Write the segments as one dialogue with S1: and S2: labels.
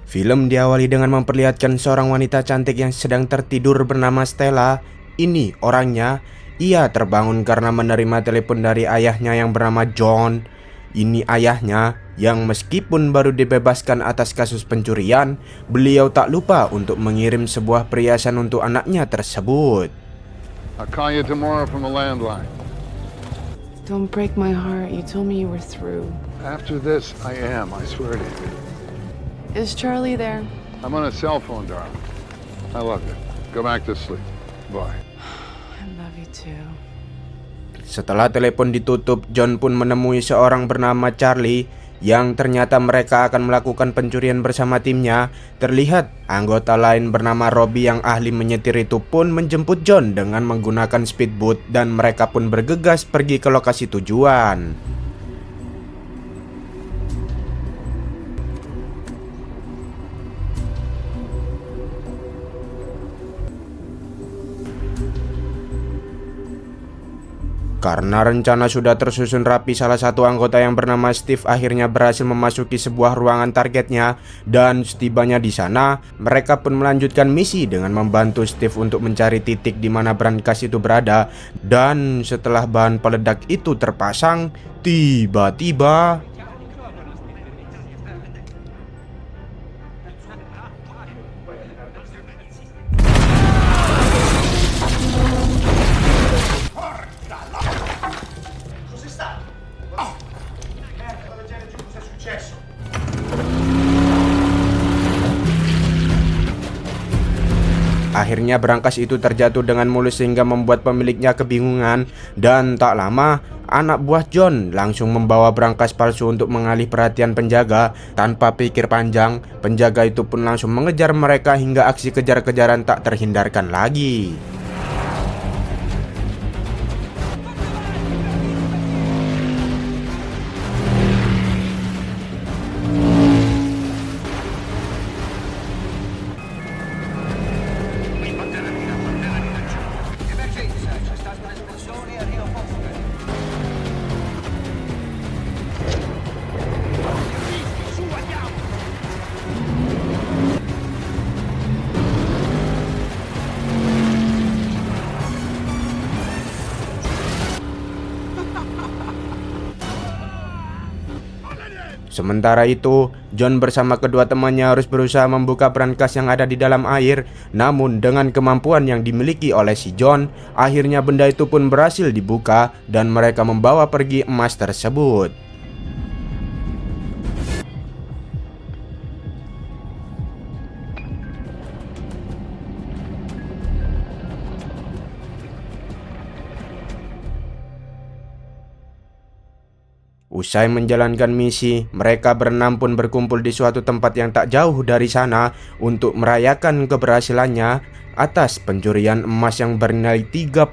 S1: Film diawali dengan memperlihatkan seorang wanita cantik yang sedang tertidur bernama Stella. Ini orangnya. Ia terbangun karena menerima telepon dari ayahnya yang bernama John. Ini ayahnya yang meskipun baru dibebaskan atas kasus pencurian, beliau tak lupa untuk mengirim sebuah perhiasan untuk anaknya tersebut.
S2: I'll call you tomorrow from the landline.
S3: Don't break my heart. You told me you were through.
S2: After this, I am, I swear to you.
S3: Is Charlie there?
S2: I'm on a cell phone, darling. I love you. Go back to sleep. Bye.
S3: I love you too.
S1: Setelah telepon ditutup, John pun menemui seorang bernama Charlie yang ternyata mereka akan melakukan pencurian bersama timnya. Terlihat anggota lain bernama Robbie yang ahli menyetir itu pun menjemput John dengan menggunakan speedboat dan mereka pun bergegas pergi ke lokasi tujuan. Karena rencana sudah tersusun rapi, salah satu anggota yang bernama Steve akhirnya berhasil memasuki sebuah ruangan targetnya. Dan setibanya di sana, mereka pun melanjutkan misi dengan membantu Steve untuk mencari titik di mana brankas itu berada. Dan setelah bahan peledak itu terpasang, tiba-tiba akhirnya brankas itu terjatuh dengan mulus sehingga membuat pemiliknya kebingungan. Dan tak lama, anak buah John langsung membawa brankas palsu untuk mengalih perhatian penjaga. Tanpa pikir panjang, penjaga itu pun langsung mengejar mereka hingga aksi kejar-kejaran tak terhindarkan lagi. Sementara itu, John bersama kedua temannya harus berusaha membuka brankas yang ada di dalam air. Namun dengan kemampuan yang dimiliki oleh si John, akhirnya benda itu pun berhasil dibuka dan mereka membawa pergi emas tersebut. Usai menjalankan misi, mereka berenam pun berkumpul di suatu tempat yang tak jauh dari sana untuk merayakan keberhasilannya atas pencurian emas yang bernilai 35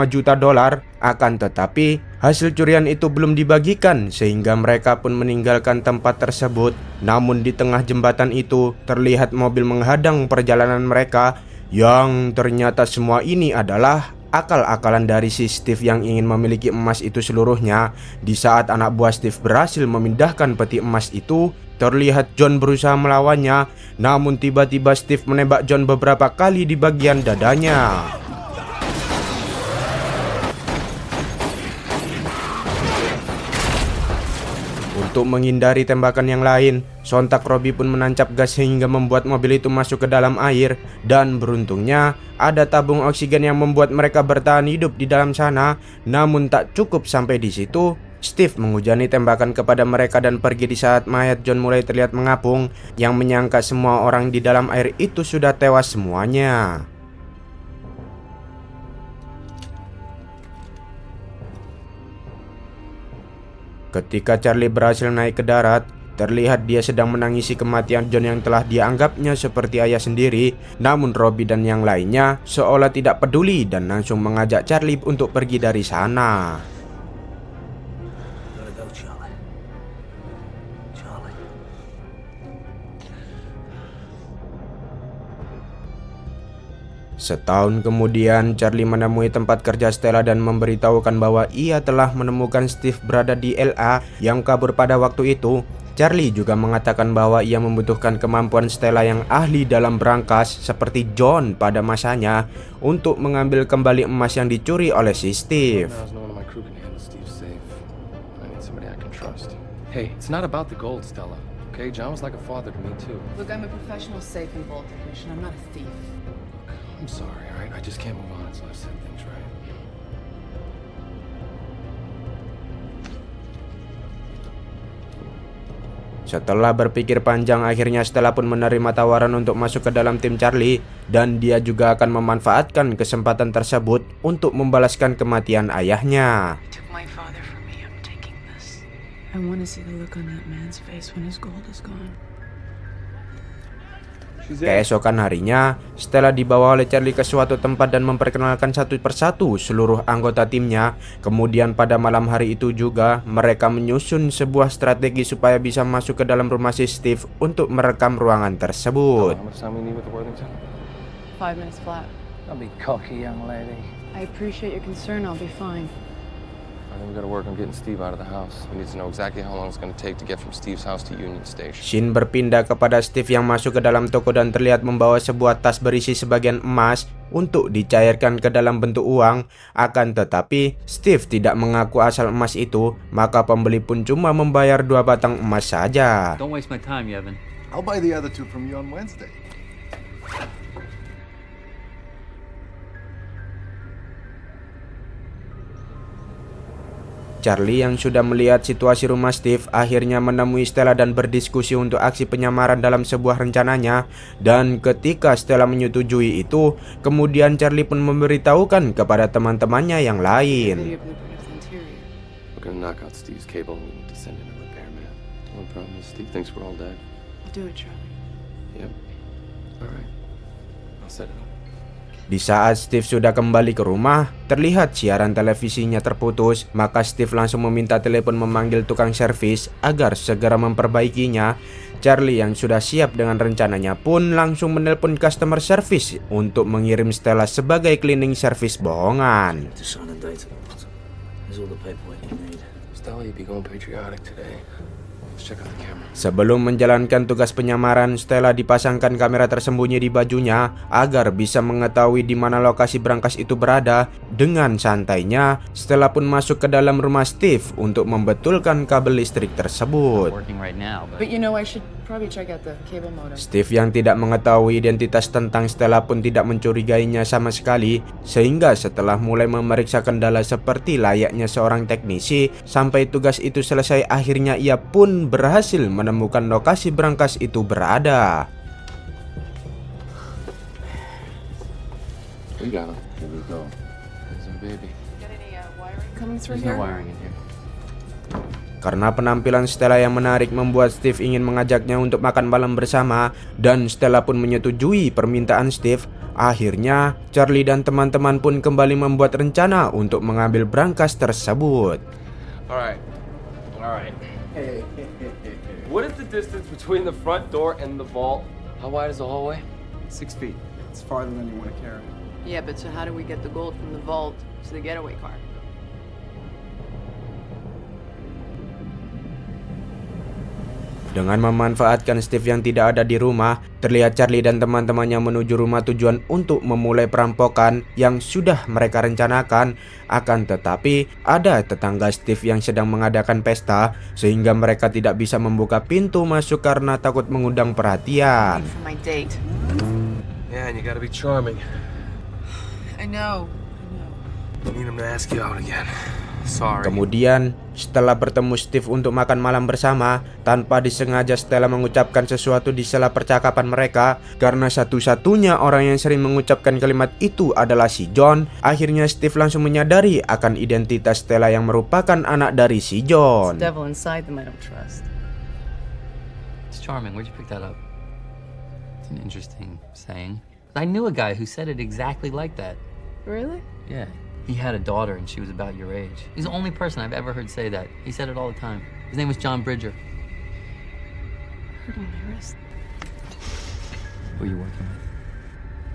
S1: juta dolar. Akan tetapi, hasil curian itu belum dibagikan sehingga mereka pun meninggalkan tempat tersebut. Namun di tengah jembatan itu terlihat mobil menghadang perjalanan mereka, yang ternyata semua ini adalah akal-akalan dari si Steve yang ingin memiliki emas itu seluruhnya. Di saat anak buah Steve berhasil memindahkan peti emas itu, terlihat John berusaha melawannya. Namun tiba-tiba Steve menembak John beberapa kali di bagian dadanya. Untuk menghindari tembakan yang lain, sontak Robbie pun menancap gas hingga membuat mobil itu masuk ke dalam air. Dan beruntungnya ada tabung oksigen yang membuat mereka bertahan hidup di dalam sana. Namun tak cukup sampai di situ, Steve menghujani tembakan kepada mereka dan pergi di saat mayat John mulai terlihat mengapung, yang menyangka semua orang di dalam air itu sudah tewas semuanya. Ketika Charlie berhasil naik ke darat, terlihat dia sedang menangisi kematian John yang telah dianggapnya seperti ayah sendiri. Namun Robbie dan yang lainnya seolah tidak peduli dan langsung mengajak Charlie untuk pergi dari sana. Setahun kemudian, Charlie menemui tempat kerja Stella dan memberitahukan bahwa ia telah menemukan Steve berada di LA yang kabur pada waktu itu. Charlie juga mengatakan bahwa ia membutuhkan kemampuan Stella yang ahli dalam berangkas seperti John pada masanya untuk mengambil kembali emas yang dicuri oleh si Steve.
S4: Now's no one of my crew can handle Steve's safe. I need somebody I can trust. Hey, it's not about the gold, Stella. Okay, John was like a father to me too.
S3: Look, I'm a professional safe and vault technician. I'm not a thief.
S4: I'm sorry, all right? I just can't move on until I've said things right.
S1: Setelah berpikir panjang, akhirnya Stella pun menerima tawaran untuk masuk ke dalam tim Charlie, dan dia juga akan memanfaatkan kesempatan tersebut untuk membalaskan kematian ayahnya.
S3: You took my father from me. I'm taking this. I want to see the look on that man's face when his gold is gone.
S1: Keesokan harinya, Stella dibawa oleh Charlie ke suatu tempat dan memperkenalkan satu persatu seluruh anggota timnya. Kemudian pada malam hari itu juga, mereka menyusun sebuah strategi supaya bisa masuk ke dalam rumah si Steve untuk merekam ruangan tersebut.
S4: How much time we need with the Worthington?
S3: 5 minutes flat.
S5: Don't be cocky, young lady.
S3: I appreciate your concern. I'll be fine.
S4: I think we gotta work on getting Steve out of the house. We need to know exactly how long it's gonna take to get from Steve's house to Union Station.
S1: Shin berpindah kepada Steve yang masuk ke dalam toko dan terlihat membawa sebuah tas berisi sebagian emas untuk dicairkan ke dalam bentuk uang. Akan tetapi, Steve tidak mengaku asal emas itu, maka pembeli pun cuma membayar 2 batang emas saja.
S5: Don't waste my time, Yevon.
S2: I'll buy the other 2 from you on Wednesday.
S1: Charlie yang sudah melihat situasi rumah Steve akhirnya menemui Stella dan berdiskusi untuk aksi penyamaran dalam sebuah rencananya. Dan ketika Stella menyetujui itu, kemudian Charlie pun memberitahukan kepada teman-temannya yang lain.
S3: Video blueprint of the interior.
S4: We're gonna knock out Steve's cable and we need to send in a repairman. The only problem is Steve thinks we're all dead.
S3: I'll do it, Charlie.
S4: Yep. All right. I'll set it up.
S1: Di saat Steve sudah kembali ke rumah, terlihat siaran televisinya terputus, maka Steve langsung meminta telepon memanggil tukang servis agar segera memperbaikinya. Charlie yang sudah siap dengan rencananya pun langsung menelpon customer service untuk mengirim Stella sebagai cleaning service bohongan.
S5: To sign a date at the bottom. There's all the paperwork you need.
S4: Stella, you be going patriotic today. Let's check out the camera.
S1: Sebelum menjalankan tugas penyamaran, Stella dipasangkan kamera tersembunyi di bajunya agar bisa mengetahui di mana lokasi berangkas itu berada. Dengan santainya, Stella pun masuk ke dalam rumah Steve untuk membetulkan kabel listrik tersebut.
S5: Working right now,
S3: But you know, I should probably check out the cable modem.
S1: Steve yang tidak mengetahui identitas tentang Stella pun tidak mencurigainya sama sekali, sehingga setelah mulai memeriksa kendala seperti layaknya seorang teknisi, sampai tugas itu selesai akhirnya ia pun berhasil menemukan lokasi berangkas itu berada.
S4: We got him.
S2: Here we go.
S4: There's our baby.
S3: Got any wiring coming through
S5: there's no
S3: here?
S5: wiring in here.
S1: Karena penampilan Stella yang menarik membuat Steve ingin mengajaknya untuk makan malam bersama, dan Stella pun menyetujui permintaan Steve. Akhirnya, Charlie dan teman-teman pun kembali membuat rencana untuk mengambil berangkas tersebut.
S4: All right. What is the distance between the front door and the vault? How wide is the hallway?
S6: 6 feet. It's farther than you want to carry.
S3: Yeah, but so how do we get the gold from the vault to the getaway car?
S1: Dengan memanfaatkan Steve yang tidak ada di rumah, terlihat Charlie dan teman-temannya menuju rumah tujuan untuk memulai perampokan yang sudah mereka rencanakan. Akan tetapi, ada tetangga Steve yang sedang mengadakan pesta, sehingga mereka tidak bisa membuka pintu masuk karena takut mengundang perhatian.
S3: For my date.
S4: Yeah, and you gotta be charming.
S3: I know.
S4: I need him to ask you out again. Sorry.
S1: Kemudian, setelah bertemu Steve untuk makan malam bersama, tanpa disengaja Stella mengucapkan sesuatu di sela percakapan mereka. Karena satu-satunya orang yang sering mengucapkan kalimat itu adalah si John, akhirnya Steve langsung menyadari akan identitas Stella yang merupakan anak dari si John.
S3: Devil inside them I don't trust.
S5: It's charming. Where'd you pick that up? It's an interesting saying. I knew a guy who said it exactly like that.
S3: Really?
S5: Yeah. He had a daughter and she was about your age. He's the only person I've ever heard say that. He said it all the time. His name was John Bridger.
S3: Hurt on my wrist.
S5: Who are you working with?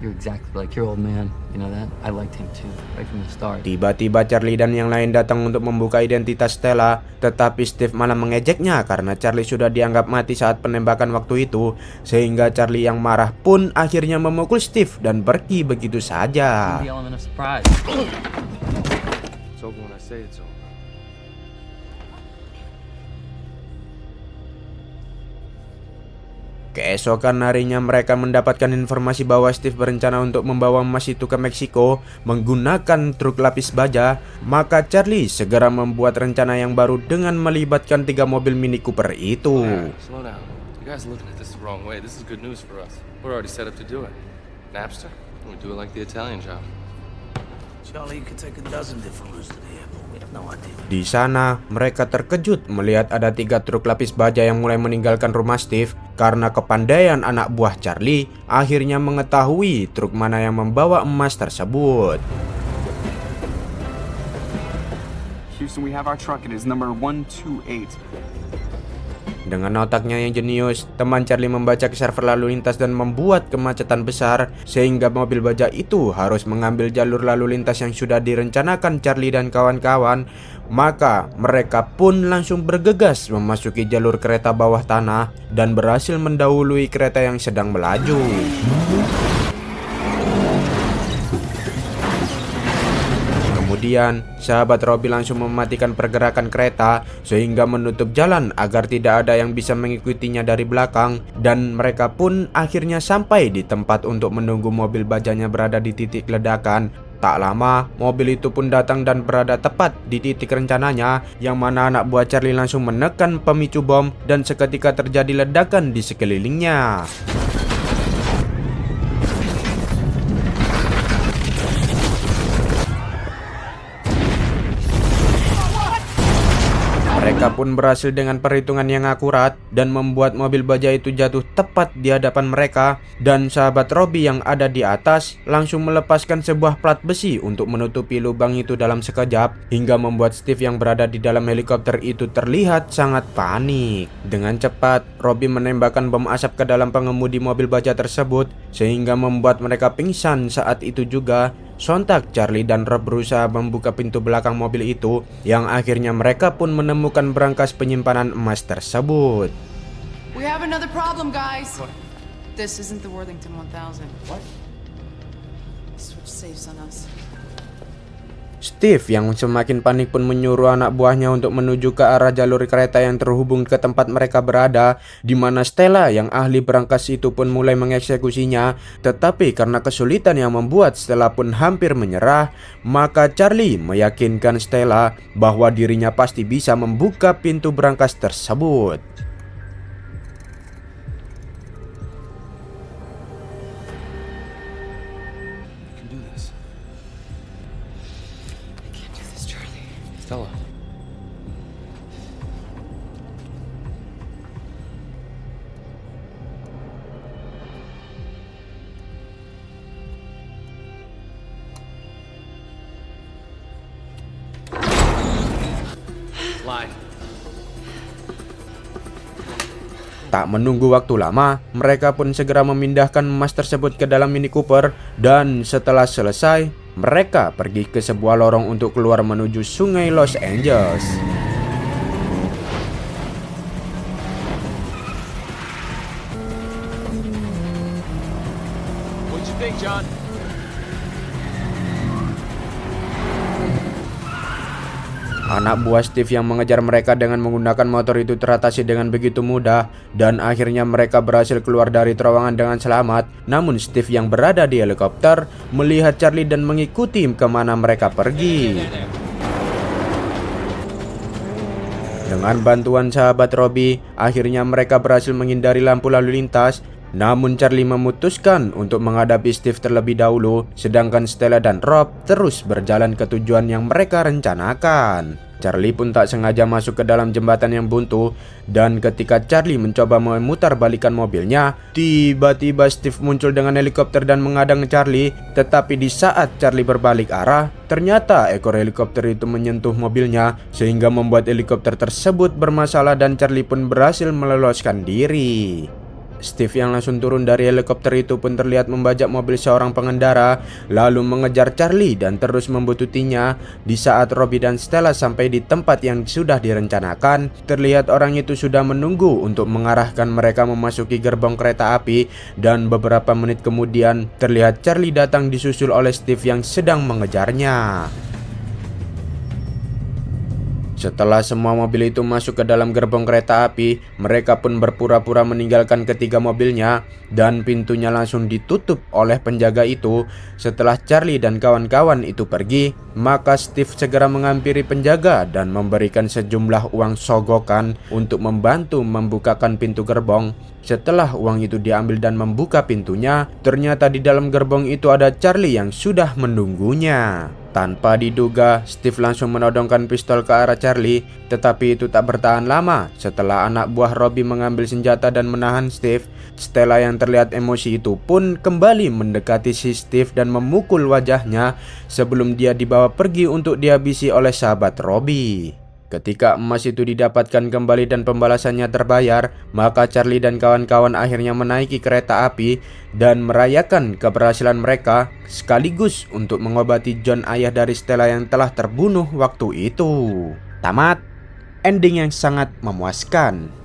S5: You're exactly like your old man. You know that? I liked him too, right from the start.
S1: Tiba-tiba Charlie dan yang lain datang untuk membuka identitas Stella, tetapi Steve malah mengejeknya karena Charlie sudah dianggap mati saat penembakan waktu itu, sehingga Charlie yang marah pun akhirnya memukul Steve dan pergi begitu saja.
S5: The element of surprise.
S4: It's over when I say it's over.
S1: Keesokan harinya mereka mendapatkan informasi bahwa Steve berencana untuk membawa emas itu ke Meksiko menggunakan truk lapis baja. Maka Charlie segera membuat rencana yang baru dengan melibatkan 3 mobil Mini Cooper itu.
S4: Slow down. You guys are looking at this the wrong way. This is good news for us. We're already set up to do it. Napster? We do it like the Italian job.
S7: Charlie, you could take a dozen different routes to the airport. We have no idea.
S1: Di sana mereka terkejut melihat ada 3 truk lapis baja yang mulai meninggalkan rumah Steve karena kepandaian anak buah Charlie akhirnya mengetahui truk mana yang membawa emas tersebut.
S6: Houston, we have our truck. It is number 128.
S1: Dengan otaknya yang jenius, teman Charlie membaca ke server lalu lintas dan membuat kemacetan besar sehingga mobil baja itu harus mengambil jalur lalu lintas yang sudah direncanakan Charlie dan kawan-kawan. Maka mereka pun langsung bergegas memasuki jalur kereta bawah tanah dan berhasil mendahului kereta yang sedang melaju. Kemudian, sahabat Robbie langsung mematikan pergerakan kereta sehingga menutup jalan agar tidak ada yang bisa mengikutinya dari belakang, dan mereka pun akhirnya sampai di tempat untuk menunggu mobil bajanya berada di titik ledakan. Tak lama, mobil itu pun datang dan berada tepat di titik rencananya, yang mana anak buah Charlie langsung menekan pemicu bom dan seketika terjadi ledakan di sekelilingnya. Mereka pun berhasil dengan perhitungan yang akurat dan membuat mobil baja itu jatuh tepat di hadapan mereka, dan sahabat Robbie yang ada di atas langsung melepaskan sebuah plat besi untuk menutupi lubang itu dalam sekejap, hingga membuat Steve yang berada di dalam helikopter itu terlihat sangat panik. Dengan cepat, Robbie menembakkan bom asap ke dalam pengemudi mobil baja tersebut sehingga membuat mereka pingsan. Saat itu juga sontak Charlie dan Rob berusaha membuka pintu belakang mobil itu, yang akhirnya mereka pun menemukan berangkas penyimpanan emas tersebut.
S3: We have another problem, guys. This isn't the Worthington 1000. What? Switch safes on us.
S1: Steve yang semakin panik pun menyuruh anak buahnya untuk menuju ke arah jalur kereta yang terhubung ke tempat mereka berada, di mana Stella yang ahli berangkas itu pun mulai mengeksekusinya. Tetapi karena kesulitan yang membuat Stella pun hampir menyerah, maka Charlie meyakinkan Stella bahwa dirinya pasti bisa membuka pintu berangkas tersebut.
S4: Stella. Lie.
S1: Tak menunggu waktu lama, mereka pun segera memindahkan emas tersebut ke dalam Mini Cooper, dan setelah selesai, mereka pergi ke sebuah lorong untuk keluar menuju sungai Los Angeles.
S6: What you think, John?
S1: Anak buah Steve yang mengejar mereka dengan menggunakan motor itu teratasi dengan begitu mudah, dan akhirnya mereka berhasil keluar dari terowongan dengan selamat. Namun Steve yang berada di helikopter melihat Charlie dan mengikuti kemana mereka pergi. Dengan bantuan sahabat Robbie, akhirnya mereka berhasil menghindari lampu lalu lintas. Namun Charlie memutuskan untuk menghadapi Steve terlebih dahulu, sedangkan Stella dan Rob terus berjalan ke tujuan yang mereka rencanakan. Charlie pun tak sengaja masuk ke dalam jembatan yang buntu, dan ketika Charlie mencoba memutar balikan mobilnya, tiba-tiba Steve muncul dengan helikopter dan menghadang Charlie. Tetapi di saat Charlie berbalik arah, ternyata ekor helikopter itu menyentuh mobilnya sehingga membuat helikopter tersebut bermasalah, dan Charlie pun berhasil meloloskan diri. Steve yang langsung turun dari helikopter itu pun terlihat membajak mobil seorang pengendara, lalu mengejar Charlie dan terus membututinya. Di saat Robbie dan Stella sampai di tempat yang sudah direncanakan, terlihat orang itu sudah menunggu untuk mengarahkan mereka memasuki gerbong kereta api, dan beberapa menit kemudian terlihat Charlie datang disusul oleh Steve yang sedang mengejarnya. Setelah semua mobil itu masuk ke dalam gerbong kereta api, mereka pun berpura-pura meninggalkan ketiga mobilnya dan pintunya langsung ditutup oleh penjaga itu. Setelah Charlie dan kawan-kawan itu pergi, maka Steve segera menghampiri penjaga dan memberikan sejumlah uang sogokan untuk membantu membukakan pintu gerbong. Setelah uang itu diambil dan membuka pintunya, ternyata di dalam gerbong itu ada Charlie yang sudah menunggunya. Tanpa diduga, Steve langsung menodongkan pistol ke arah Charlie, tetapi itu tak bertahan lama. Setelah anak buah Robbie mengambil senjata dan menahan Steve, Stella yang terlihat emosi itu pun kembali mendekati si Steve dan memukul wajahnya sebelum dia dibawa pergi untuk dihabisi oleh sahabat Robbie. Ketika emas itu didapatkan kembali dan pembalasannya terbayar, maka Charlie dan kawan-kawan akhirnya menaiki kereta api dan merayakan keberhasilan mereka, sekaligus untuk mengobati John, ayah dari Stella yang telah terbunuh waktu itu. Tamat. Ending yang sangat memuaskan.